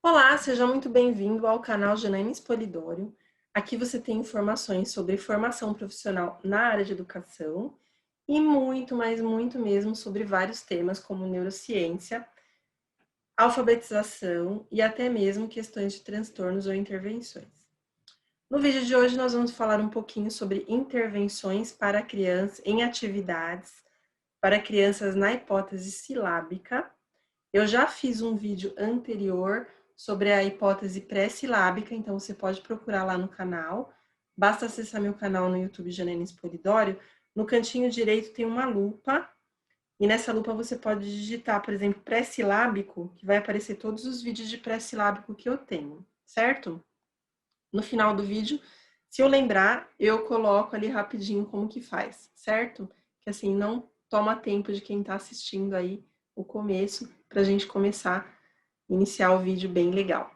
Olá, seja muito bem-vindo ao canal Janaína Polidório. Aqui você tem informações sobre formação profissional na área de educação e muito, mas muito mesmo sobre vários temas como neurociência, alfabetização e até mesmo questões de transtornos ou intervenções. No vídeo de hoje nós vamos falar um pouquinho sobre intervenções para crianças em atividades para crianças na hipótese silábica. Eu já fiz um vídeo anterior sobre a hipótese pré-silábica, então você pode procurar lá no canal. Basta acessar meu canal no YouTube, Janaína Polidório. No cantinho direito tem uma lupa, e nessa lupa você pode digitar, por exemplo, pré-silábico, que vai aparecer todos os vídeos de pré-silábico que eu tenho, certo? No final do vídeo, se eu lembrar, eu coloco ali rapidinho como que faz, certo? Que assim, não toma tempo de quem está assistindo aí o começo, para a gente começar, iniciar o vídeo bem legal.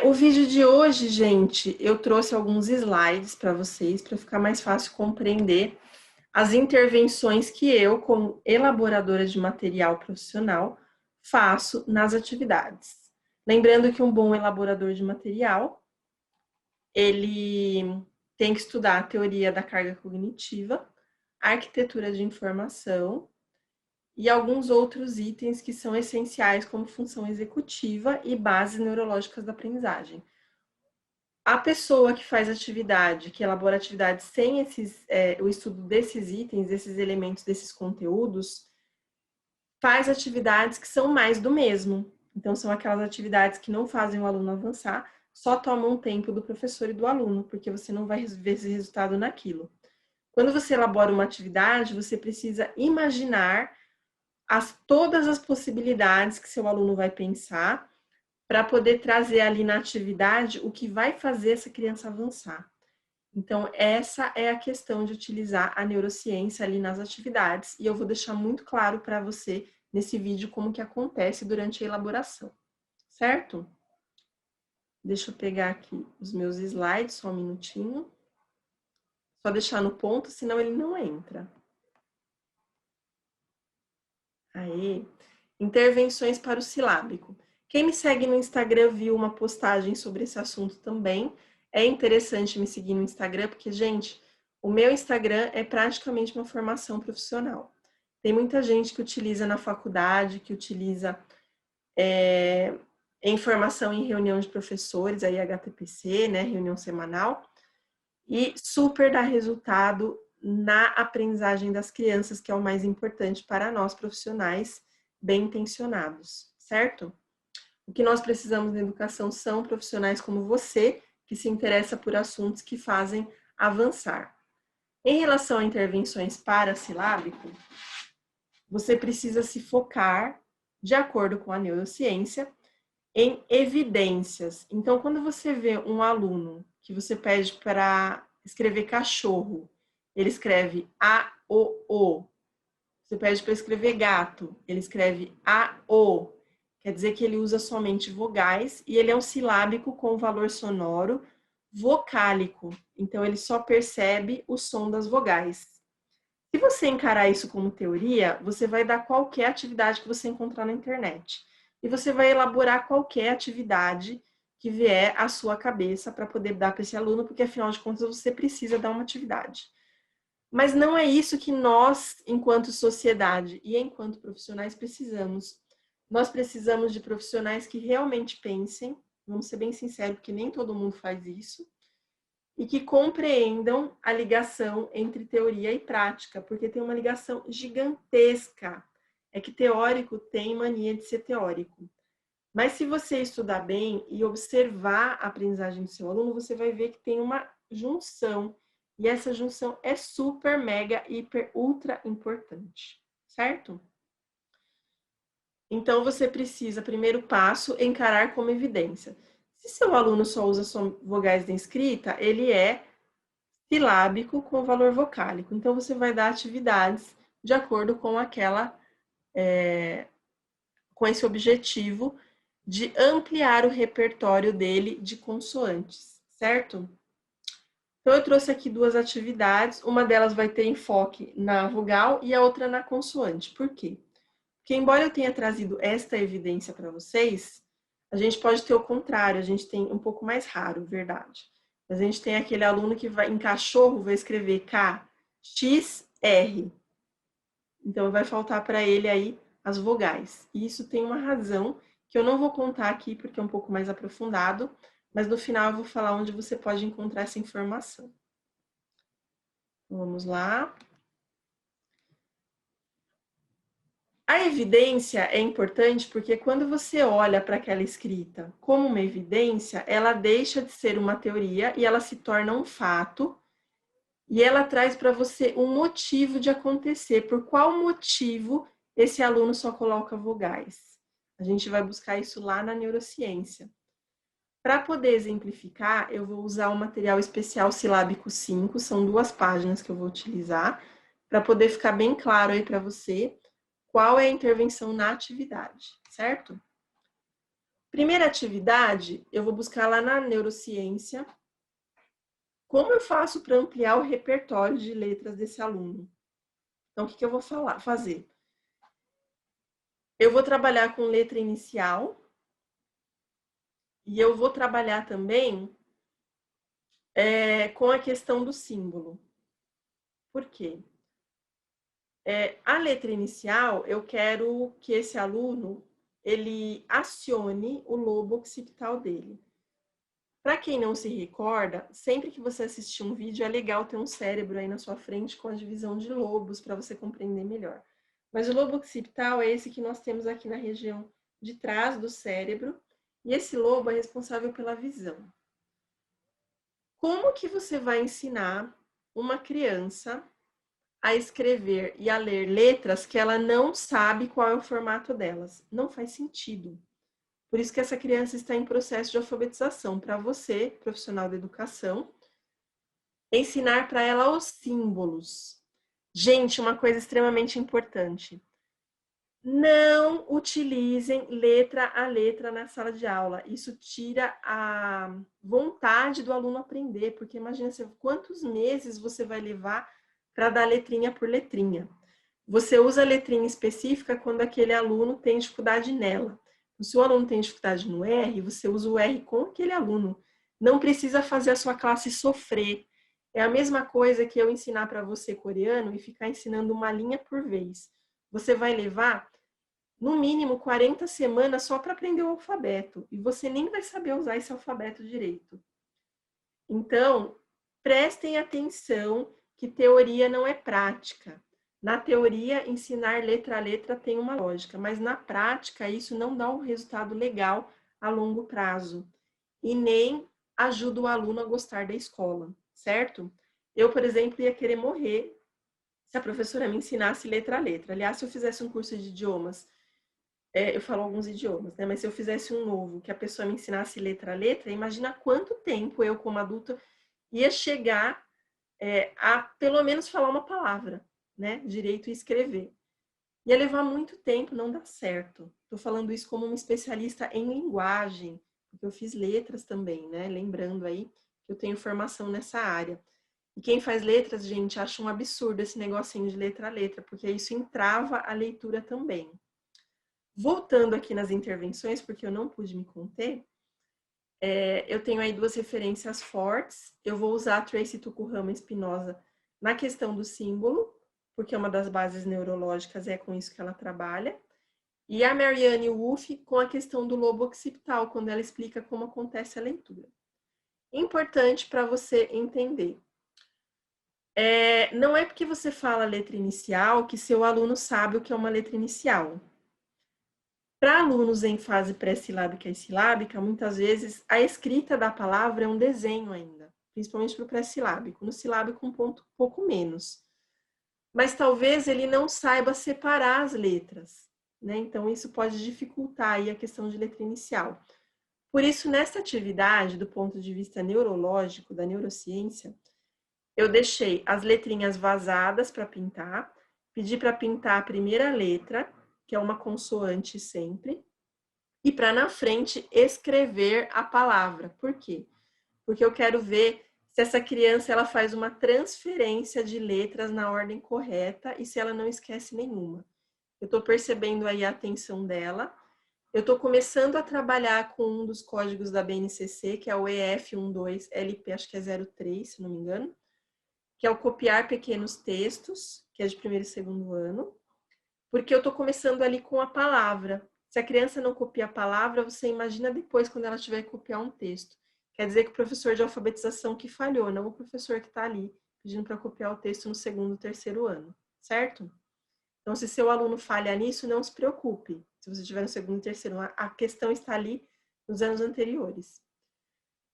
O vídeo de hoje, gente, eu trouxe alguns slides para vocês, para ficar mais fácil compreender as intervenções que eu, como elaboradora de material profissional, faço nas atividades. Lembrando que um bom elaborador de material, ele tem que estudar a teoria da carga cognitiva, a arquitetura de informação e alguns outros itens que são essenciais como função executiva e bases neurológicas da aprendizagem. A pessoa que faz atividade, que elabora atividade sem o estudo desses itens, desses elementos, desses conteúdos, faz atividades que são mais do mesmo. Então, são aquelas atividades que não fazem o aluno avançar, só tomam tempo do professor e do aluno, porque você não vai ver esse resultado naquilo. Quando você elabora uma atividade, você precisa imaginar todas as possibilidades que seu aluno vai pensar para poder trazer ali na atividade o que vai fazer essa criança avançar. Então, essa é a questão de utilizar a neurociência ali nas atividades, e eu vou deixar muito claro para você nesse vídeo como que acontece durante a elaboração, certo? Deixa eu pegar aqui os meus slides, só um minutinho. Só deixar no ponto, senão ele não entra. Aí, intervenções para o silábico. Quem me segue no Instagram viu uma postagem sobre esse assunto também. É interessante me seguir no Instagram, porque, gente, o meu Instagram é praticamente uma formação profissional. Tem muita gente que utiliza na faculdade, que utiliza em formação em reunião de professores, aí HTPC, né, reunião semanal, e super dá resultado na aprendizagem das crianças, que é o mais importante para nós profissionais bem intencionados, certo? O que nós precisamos na educação são profissionais como você, que se interessa por assuntos que fazem avançar. Em relação a intervenções parasilábico, você precisa se focar, de acordo com a neurociência, em evidências. Então, quando você vê um aluno que você pede para escrever cachorro, ele escreve A-O-O. Você pede para escrever gato, ele escreve A-O. Quer dizer que ele usa somente vogais e ele é um silábico com valor sonoro vocálico. Então, ele só percebe o som das vogais. Se você encarar isso como teoria, você vai dar qualquer atividade que você encontrar na internet. E você vai elaborar qualquer atividade que vier à sua cabeça para poder dar para esse aluno, porque afinal de contas você precisa dar uma atividade. Mas não é isso que nós, enquanto sociedade e enquanto profissionais, precisamos. Nós precisamos de profissionais que realmente pensem, vamos ser bem sinceros, porque nem todo mundo faz isso, e que compreendam a ligação entre teoria e prática, porque tem uma ligação gigantesca. É que teórico tem mania de ser teórico. Mas se você estudar bem e observar a aprendizagem do seu aluno, você vai ver que tem uma junção. E essa junção é super, mega, hiper, ultra importante, certo? Então, você precisa, primeiro passo, encarar como evidência. Se seu aluno só usa só vogais na escrita, ele é silábico com valor vocálico. Então, você vai dar atividades de acordo com com esse objetivo de ampliar o repertório dele de consoantes, certo? Então, eu trouxe aqui duas atividades. Uma delas vai ter enfoque na vogal e a outra na consoante. Por quê? Porque, embora eu tenha trazido esta evidência para vocês, A gente pode ter o contrário, a gente tem um pouco mais raro, verdade. Mas a gente tem aquele aluno que vai, em cachorro, vai escrever K, X, R. Então, vai faltar para ele aí as vogais. E isso tem uma razão que eu não vou contar aqui porque é um pouco mais aprofundado, mas no final eu vou falar onde você pode encontrar essa informação. Vamos lá. A evidência é importante porque quando você olha para aquela escrita como uma evidência, ela deixa de ser uma teoria e ela se torna um fato. E ela traz para você um motivo de acontecer. Por qual motivo esse aluno só coloca vogais? A gente vai buscar isso lá na neurociência. Para poder exemplificar, eu vou usar o material especial silábico 5, são 2 páginas que eu vou utilizar, para poder ficar bem claro aí para você qual é a intervenção na atividade, certo? Primeira atividade, eu vou buscar lá na neurociência. Como eu faço para ampliar o repertório de letras desse aluno? Então, o que eu vou fazer? Eu vou trabalhar com letra inicial e eu vou trabalhar também com a questão do símbolo. Por quê? A letra inicial, eu quero que esse aluno ele acione o lobo occipital dele. Para quem não se recorda, sempre que você assistir um vídeo, é legal ter um cérebro aí na sua frente com a divisão de lobos para você compreender melhor. Mas o lobo occipital é esse que nós temos aqui na região de trás do cérebro, e esse lobo é responsável pela visão. Como que você vai ensinar uma criança a escrever e a ler letras que ela não sabe qual é o formato delas? Não faz sentido. Por isso que essa criança está em processo de alfabetização. Para você, profissional da educação, ensinar para ela os símbolos. Gente, uma coisa extremamente importante. Não utilizem letra a letra na sala de aula. Isso tira a vontade do aluno aprender, porque imagina quantos meses você vai levar para dar letrinha por letrinha. Você usa a letrinha específica quando aquele aluno tem dificuldade nela. Se o aluno tem dificuldade no R, você usa o R com aquele aluno. Não precisa fazer a sua classe sofrer. É a mesma coisa que eu ensinar para você coreano e ficar ensinando uma linha por vez. Você vai levar, no mínimo, 40 semanas só para aprender o alfabeto. E você nem vai saber usar esse alfabeto direito. Então, prestem atenção que teoria não é prática. Na teoria, ensinar letra a letra tem uma lógica, mas na prática isso não dá um resultado legal a longo prazo e nem ajuda o aluno a gostar da escola, certo? Eu, por exemplo, ia querer morrer se a professora me ensinasse letra a letra. Aliás, se eu fizesse um curso de idiomas, eu falo alguns idiomas, né? Mas se eu fizesse um novo, que a pessoa me ensinasse letra a letra, imagina quanto tempo eu, como adulta, ia chegar a pelo menos falar uma palavra, né? Direito e escrever. Ia levar muito tempo, não dá certo. Estou falando isso como uma especialista em linguagem, porque eu fiz letras também, né? Lembrando aí que eu tenho formação nessa área. E quem faz letras, gente, acha um absurdo esse negocinho de letra a letra, porque isso entrava a leitura também. Voltando aqui nas intervenções, porque eu não pude me conter, eu tenho aí 2 referências fortes. Eu vou usar a Tracy Tukurama Espinosa na questão do símbolo, porque uma das bases neurológicas é com isso que ela trabalha. E a Marianne Wolff com a questão do lobo occipital, quando ela explica como acontece a leitura. Importante para você entender. Não é porque você fala letra inicial que seu aluno sabe o que é uma letra inicial. Para alunos em fase pré-silábica e silábica, muitas vezes a escrita da palavra é um desenho ainda, principalmente para o pré-silábico. No silábico, um pouco menos. Mas talvez ele não saiba separar as letras, né? Então, isso pode dificultar aí a questão de letra inicial. Por isso, nessa atividade, do ponto de vista neurológico, da neurociência, eu deixei as letrinhas vazadas para pintar, pedi para pintar a primeira letra, que é uma consoante sempre, e para na frente escrever a palavra. Por quê? Porque eu quero ver se essa criança ela faz uma transferência de letras na ordem correta e se ela não esquece nenhuma. Eu estou percebendo aí a atenção dela Eu estou começando a trabalhar com um dos códigos da BNCC, que é o EF12LP, acho que é 03, se não me engano, que é o copiar pequenos textos, que é de primeiro e segundo ano, porque eu estou começando ali com a palavra. Se a criança não copia a palavra, você imagina depois quando ela tiver que copiar um texto. Quer dizer que o professor de alfabetização que falhou, não o professor que está ali pedindo para copiar o texto no segundo, terceiro ano, certo? Então, se seu aluno falha nisso, não se preocupe. Se você estiver no segundo e terceiro ano, a questão está ali nos anos anteriores.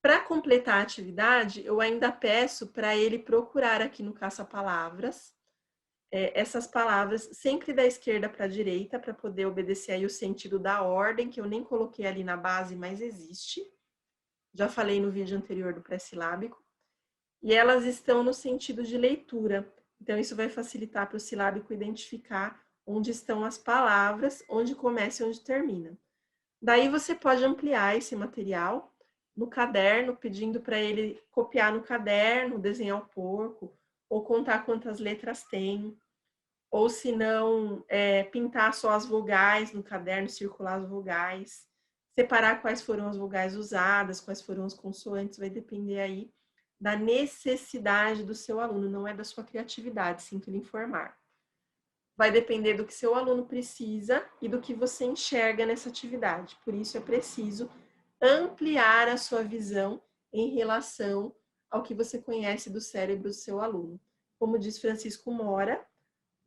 Para completar a atividade, eu ainda peço para ele procurar aqui no caça-palavras essas palavras sempre da esquerda para a direita, para poder obedecer aí o sentido da ordem, que eu nem coloquei ali na base, mas existe. Já falei no vídeo anterior do pré-silábico. E elas estão no sentido de leitura. Então, isso vai facilitar para o silábico identificar onde estão as palavras, onde começa e onde termina. Daí você pode ampliar esse material no caderno, pedindo para ele copiar no caderno, desenhar o porco, ou contar quantas letras tem, ou se não, pintar só as vogais no caderno, circular as vogais, separar quais foram as vogais usadas, quais foram as consoantes, vai depender aí da necessidade do seu aluno, não é da sua criatividade, sinto lhe informar. Vai depender do que seu aluno precisa e do que você enxerga nessa atividade. Por isso é preciso ampliar a sua visão em relação ao que você conhece do cérebro do seu aluno. Como diz Francisco Mora,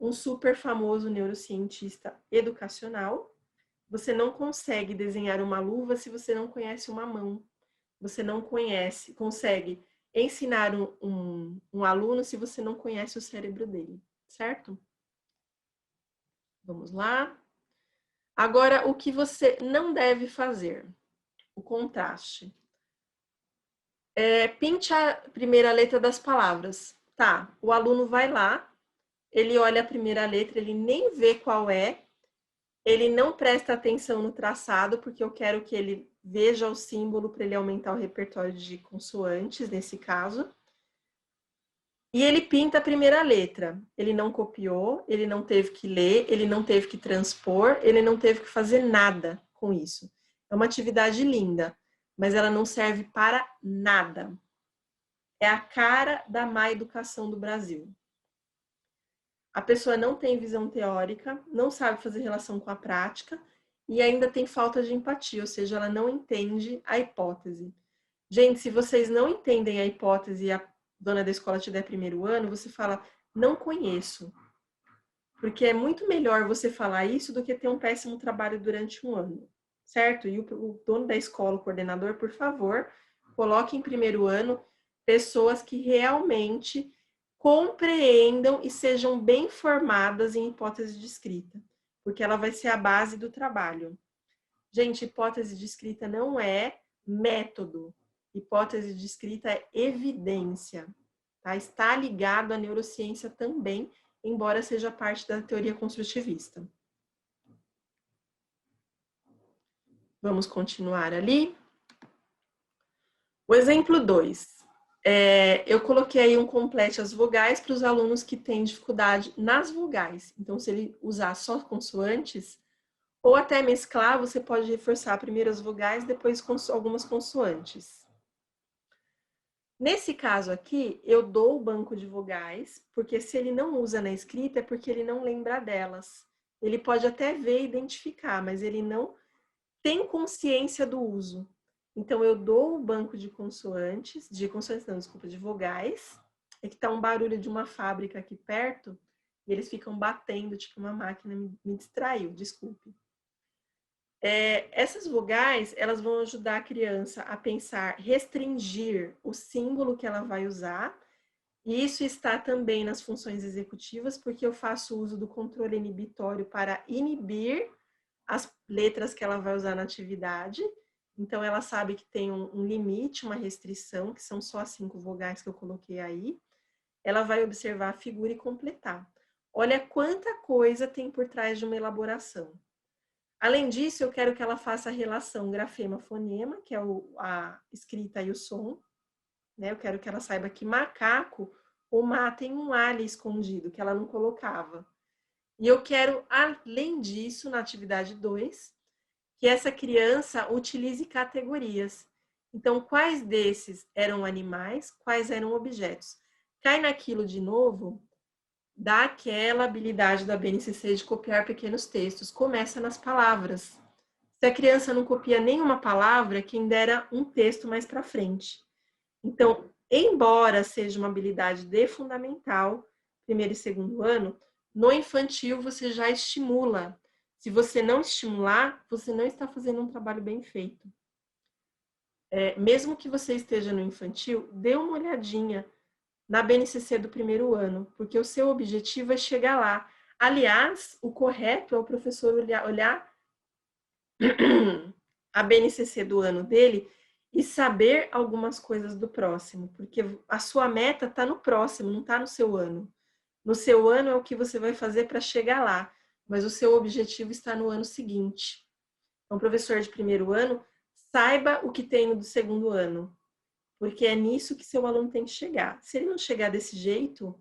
um super famoso neurocientista educacional, você não consegue desenhar uma luva se você não conhece uma mão. Você não consegue ensinar um aluno se você não conhece o cérebro dele, certo? Vamos lá. Agora, o que você não deve fazer? O contraste. Pinte a primeira letra das palavras. Tá, o aluno vai lá, ele olha a primeira letra, ele nem vê qual é, ele não presta atenção no traçado, porque eu quero que ele veja o símbolo para ele aumentar o repertório de consoantes, nesse caso. E ele pinta a primeira letra. Ele não copiou, ele não teve que ler, ele não teve que transpor, ele não teve que fazer nada com isso. É uma atividade linda, mas ela não serve para nada. É a cara da má educação do Brasil. A pessoa não tem visão teórica, não sabe fazer relação com a prática e ainda tem falta de empatia, ou seja, ela não entende a hipótese. Gente, se vocês não entendem a hipótese e a dona da escola te der primeiro ano, você fala, não conheço. Porque é muito melhor você falar isso do que ter um péssimo trabalho durante um ano, certo? E o dono da escola, o coordenador, por favor, coloque em primeiro ano pessoas que realmente compreendam e sejam bem formadas em hipótese de escrita, porque ela vai ser a base do trabalho. Gente, hipótese de escrita não é método. Hipótese de escrita é evidência. Tá? Está ligado à neurociência também, embora seja parte da teoria construtivista. Vamos continuar ali. O exemplo 2. Eu coloquei aí um complete as vogais para os alunos que têm dificuldade nas vogais. Então, se ele usar só consoantes, ou até mesclar, você pode reforçar primeiro as vogais, depois algumas consoantes. Nesse caso aqui, eu dou o banco de vogais, porque se ele não usa na escrita, é porque ele não lembra delas. Ele pode até ver e identificar, mas ele não tem consciência do uso. Então, eu dou o banco de consoantes, de vogais. É que tá um barulho de uma fábrica aqui perto, e eles ficam batendo, tipo uma máquina me distraiu, desculpe. Essas vogais, elas vão ajudar a criança a pensar, restringir o símbolo que ela vai usar, e isso está também nas funções executivas, porque eu faço uso do controle inibitório para inibir as letras que ela vai usar na atividade. Então, ela sabe que tem um limite, uma restrição, que são só as 5 vogais que eu coloquei aí. Ela vai observar a figura e completar. Olha quanta coisa tem por trás de uma elaboração. Além disso, eu quero que ela faça a relação grafema-fonema, que é a escrita e o som. Né? Eu quero que ela saiba que macaco, o má tem um A ali escondido, que ela não colocava. E eu quero, além disso, na atividade 2, que essa criança utilize categorias. Então, quais desses eram animais, quais eram objetos? Cai naquilo de novo, dá aquela habilidade da BNCC de copiar pequenos textos. Começa nas palavras. Se a criança não copia nenhuma palavra, quem dera um texto mais para frente. Então, embora seja uma habilidade de fundamental, primeiro e segundo ano, no infantil você já estimula. Se você não estimular, você não está fazendo um trabalho bem feito. Mesmo que você esteja no infantil, dê uma olhadinha na BNCC do primeiro ano, porque o seu objetivo é chegar lá. Aliás, o correto é o professor olhar a BNCC do ano dele e saber algumas coisas do próximo, porque a sua meta está no próximo, não está no seu ano. No seu ano é o que você vai fazer para chegar lá, mas o seu objetivo está no ano seguinte. Então, professor de primeiro ano, saiba o que tem no do segundo ano, porque é nisso que seu aluno tem que chegar. Se ele não chegar desse jeito,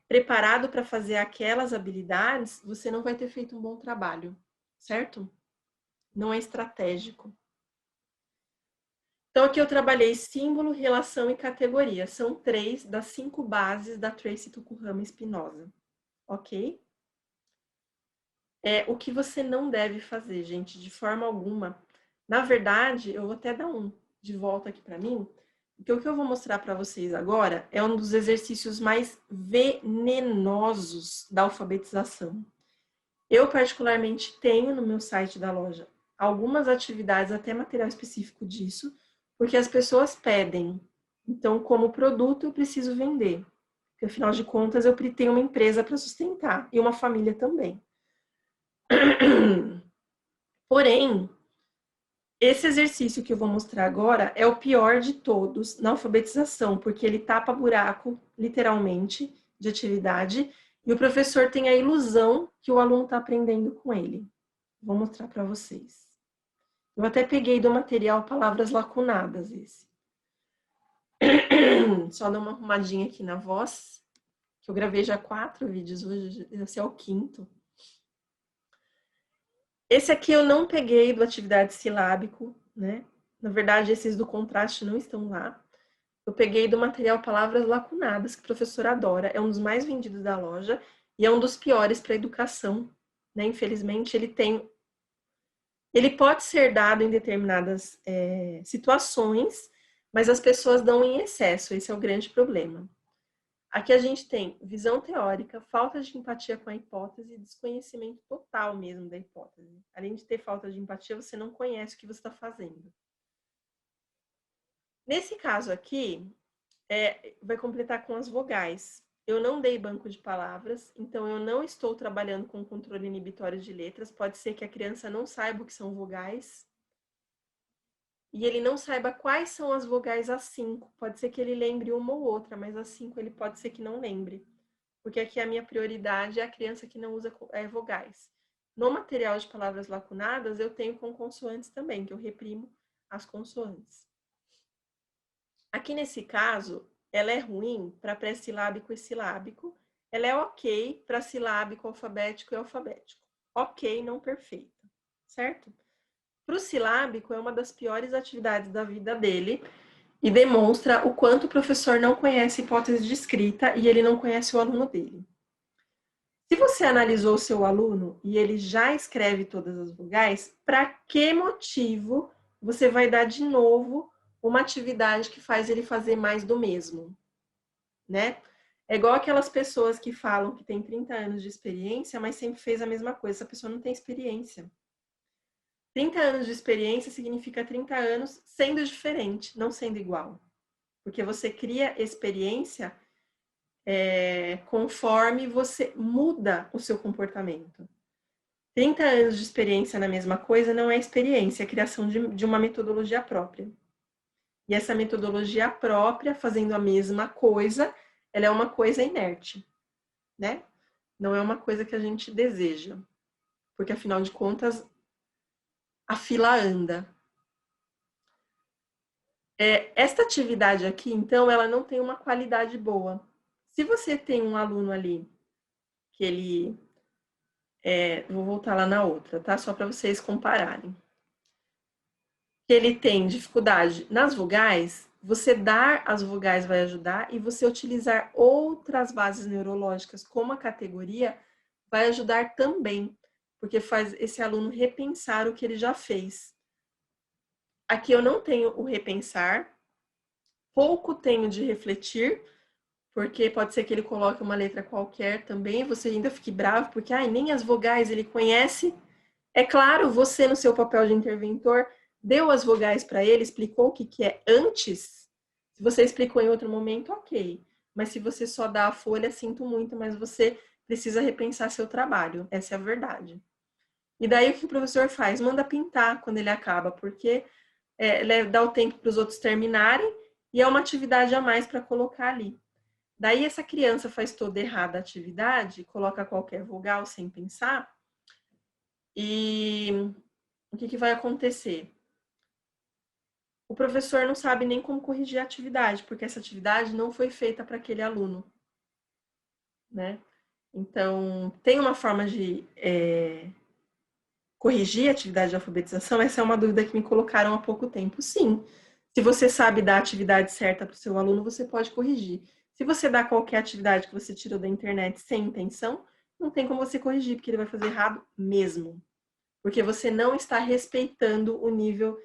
preparado para fazer aquelas habilidades, você não vai ter feito um bom trabalho, certo? Não é estratégico. Então, aqui eu trabalhei símbolo, relação e categoria. São 3 das 5 bases da Tracy Tokuhama Espinosa. Ok? O que você não deve fazer, gente, de forma alguma. Na verdade, eu vou até dar um de volta aqui para mim, porque o que eu vou mostrar para vocês agora é um dos exercícios mais venenosos da alfabetização. Eu, particularmente, tenho no meu site da loja algumas atividades, até material específico disso, porque as pessoas pedem. Então, como produto, eu preciso vender. Porque, afinal de contas, eu tenho uma empresa para sustentar e uma família também. Porém, esse exercício que eu vou mostrar agora é o pior de todos na alfabetização, porque ele tapa buraco, literalmente, de atividade, e o professor tem a ilusão que o aluno está aprendendo com ele. Vou mostrar para vocês. Eu até peguei do material Palavras Lacunadas esse. Só dar uma arrumadinha aqui na voz, que eu gravei já 4 vídeos hoje, esse é o 5º. Esse aqui eu não peguei do atividade silábico, né? Na verdade, esses do contraste não estão lá. Eu peguei do material Palavras Lacunadas, que o professor adora. É um dos mais vendidos da loja e é um dos piores para educação, né? Infelizmente, ele pode ser dado em determinadas situações, mas as pessoas dão em excesso. Esse é o grande problema. Aqui a gente tem visão teórica, falta de empatia com a hipótese e desconhecimento total mesmo da hipótese. Além de ter falta de empatia, você não conhece o que você está fazendo. Nesse caso aqui, vai completar com as vogais. Eu não dei banco de palavras, então eu não estou trabalhando com controle inibitório de letras. Pode ser que a criança não saiba o que são vogais. E ele não saiba quais são as vogais às 5. Pode ser que ele lembre uma ou outra, mas às 5 ele pode ser que não lembre. Porque aqui a minha prioridade é a criança que não usa vogais. No material de palavras lacunadas, eu tenho com consoantes também, que eu reprimo as consoantes. Aqui nesse caso, ela é ruim para pré-silábico e silábico. Ela é ok para silábico, alfabético e alfabético. Ok, não perfeita, certo? Para o silábico, é uma das piores atividades da vida dele e demonstra o quanto o professor não conhece hipótese de escrita e ele não conhece o aluno dele. Se você analisou o seu aluno e ele já escreve todas as vogais, para que motivo você vai dar de novo uma atividade que faz ele fazer mais do mesmo, né? É igual aquelas pessoas que falam que tem 30 anos de experiência, mas sempre fez a mesma coisa. Essa pessoa não tem experiência. 30 anos de experiência significa 30 anos sendo diferente, não sendo igual. Porque você cria experiência conforme você muda o seu comportamento. 30 anos de experiência na mesma coisa não é experiência, é criação de uma metodologia própria. E essa metodologia própria, fazendo a mesma coisa, ela é uma coisa inerte, né? Não é uma coisa que a gente deseja. Porque, afinal de contas, a fila anda. Esta atividade aqui, então, ela não tem uma qualidade boa. Se você tem um aluno ali que ele Vou voltar lá na outra, tá? Só para vocês compararem. Ele tem dificuldade nas vogais, você dar as vogais vai ajudar e você utilizar outras bases neurológicas como a categoria vai ajudar também, porque faz esse aluno repensar o que ele já fez. Aqui eu não tenho o repensar, pouco tenho de refletir, porque pode ser que ele coloque uma letra qualquer também, você ainda fique bravo, porque nem as vogais ele conhece. É claro, você no seu papel de interventor deu as vogais para ele, explicou o que é antes. Se você explicou em outro momento, ok. Mas se você só dá a folha, sinto muito, mas você precisa repensar seu trabalho. Essa é a verdade. E daí o que o professor faz? Manda pintar quando ele acaba, porque dá o tempo para os outros terminarem e é uma atividade a mais para colocar ali. Daí essa criança faz toda errada a atividade, coloca qualquer vogal sem pensar, e o que vai acontecer? O professor não sabe nem como corrigir a atividade, porque essa atividade não foi feita para aquele aluno, né? Então, tem uma forma de corrigir a atividade de alfabetização? Essa é uma dúvida que me colocaram há pouco tempo. Sim, se você sabe dar a atividade certa para o seu aluno, você pode corrigir. Se você dá qualquer atividade que você tirou da internet sem intenção, não tem como você corrigir, porque ele vai fazer errado mesmo. Porque você não está respeitando o nível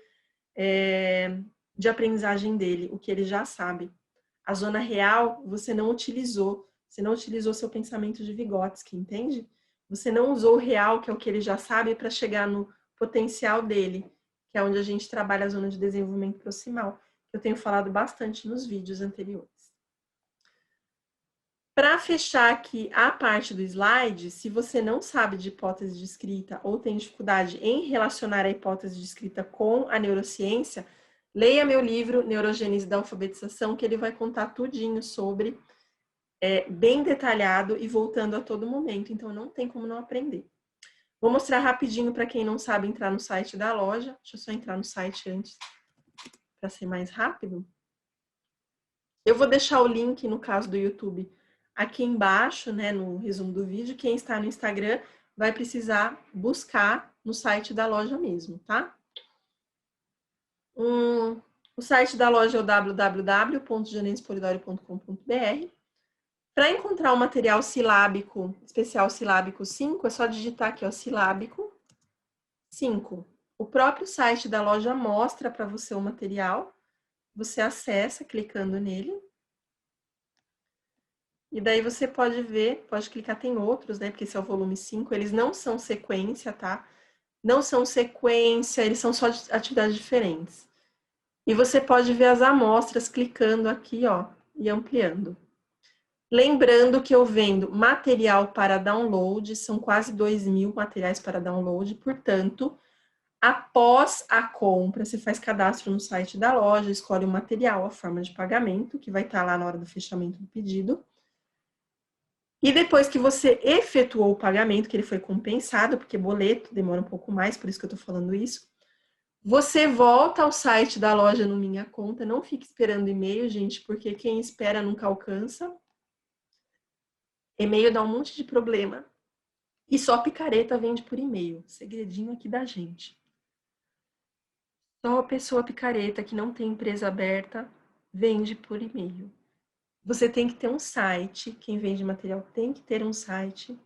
de aprendizagem dele, o que ele já sabe. A zona real você não utilizou seu pensamento de Vygotsky, entende? Você não usou o real, que é o que ele já sabe, para chegar no potencial dele, que é onde a gente trabalha a zona de desenvolvimento proximal, que eu tenho falado bastante nos vídeos anteriores. Para fechar aqui a parte do slide, se você não sabe de hipótese de escrita ou tem dificuldade em relacionar a hipótese de escrita com a neurociência, leia meu livro Neurogênese da Alfabetização, que ele vai contar tudinho sobre, bem detalhado e voltando a todo momento, então não tem como não aprender. Vou mostrar rapidinho para quem não sabe entrar no site da loja. Deixa eu só entrar no site antes, para ser mais rápido. Eu vou deixar o link, no caso do YouTube, aqui embaixo, né, no resumo do vídeo. Quem está no Instagram vai precisar buscar no site da loja mesmo, tá? O site da loja é o www.janespolidori.com.br. Para encontrar o material silábico, especial silábico 5, é só digitar aqui, ó, silábico 5. O próprio site da loja mostra para você o material. Você acessa clicando nele. E daí você pode ver, pode clicar, tem outros, né? Porque esse é o volume 5. Eles não são sequência, tá? Não são sequência, eles são só atividades diferentes. E você pode ver as amostras clicando aqui, ó, e ampliando. Lembrando que eu vendo material para download, são quase 2.000 materiais para download, portanto, após a compra, você faz cadastro no site da loja, escolhe o material, a forma de pagamento, que vai estar lá na hora do fechamento do pedido. E depois que você efetuou o pagamento, que ele foi compensado, porque boleto demora um pouco mais, por isso que eu tô falando isso, você volta ao site da loja no Minha Conta, não fique esperando e-mail, gente, porque quem espera nunca alcança. E-mail dá um monte de problema. E só picareta vende por e-mail. Segredinho aqui da gente. Só a pessoa picareta que não tem empresa aberta vende por e-mail. Você tem que ter um site, quem vende material tem que ter um site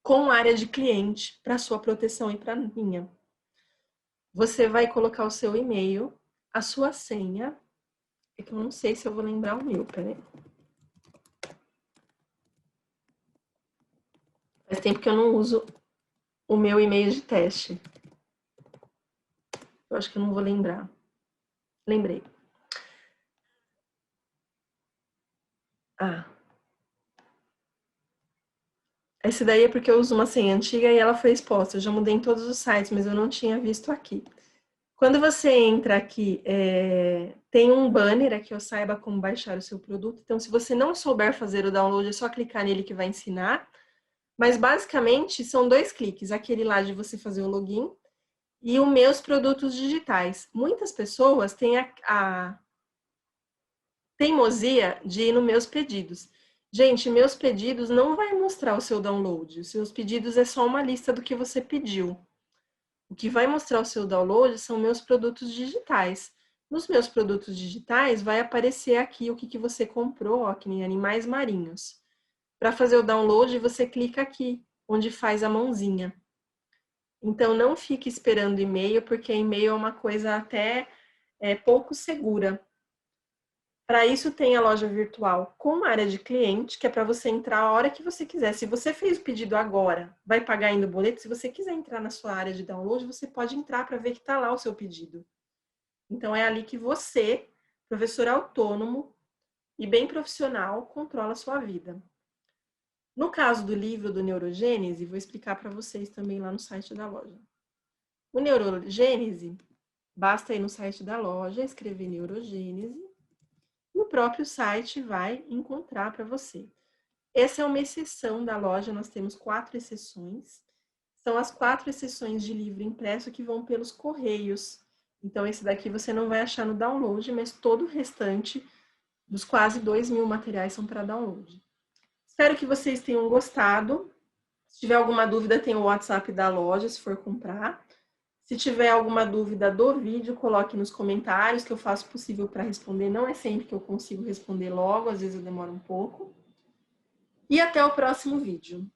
com área de cliente para sua proteção e para a minha. Você vai colocar o seu e-mail, a sua senha. É que eu não sei se eu vou lembrar o meu, peraí. Faz tempo que eu não uso o meu e-mail de teste. Eu acho que eu não vou lembrar. Lembrei. Esse daí é porque eu uso uma senha antiga e ela foi exposta. Eu já mudei em todos os sites, mas eu não tinha visto aqui. Quando você entra aqui, tem um banner aqui, eu saiba como baixar o seu produto. Então, se você não souber fazer o download, é só clicar nele que vai ensinar. Mas, basicamente, são 2 cliques. Aquele lá de você fazer o login e o Meus Produtos Digitais. Muitas pessoas têm a teimosia de ir no Meus Pedidos. Gente, meus pedidos não vai mostrar o seu download. Os seus pedidos é só uma lista do que você pediu. O que vai mostrar o seu download são meus produtos digitais. Nos meus produtos digitais vai aparecer aqui o que você comprou, ó, que nem animais marinhos. Para fazer o download, você clica aqui, onde faz a mãozinha. Então, não fique esperando e-mail, porque e-mail é uma coisa até pouco segura. Para isso, tem a loja virtual com área de cliente, que é para você entrar a hora que você quiser. Se você fez o pedido agora, vai pagar ainda o boleto, se você quiser entrar na sua área de download, você pode entrar para ver que está lá o seu pedido. Então, é ali que você, professor autônomo e bem profissional, controla a sua vida. No caso do livro do Neurogênese, vou explicar para vocês também lá no site da loja. O Neurogênese, basta ir no site da loja, escrever Neurogênese, no próprio site vai encontrar para você. Essa é uma exceção da loja, nós temos 4 exceções. São as 4 exceções de livro impresso que vão pelos correios. Então, esse daqui você não vai achar no download, mas todo o restante dos quase 2.000 materiais são para download. Espero que vocês tenham gostado. Se tiver alguma dúvida, tem o WhatsApp da loja, se for comprar. Se tiver alguma dúvida do vídeo, coloque nos comentários, que eu faço o possível para responder. Não é sempre que eu consigo responder logo, às vezes eu demoro um pouco. E até o próximo vídeo.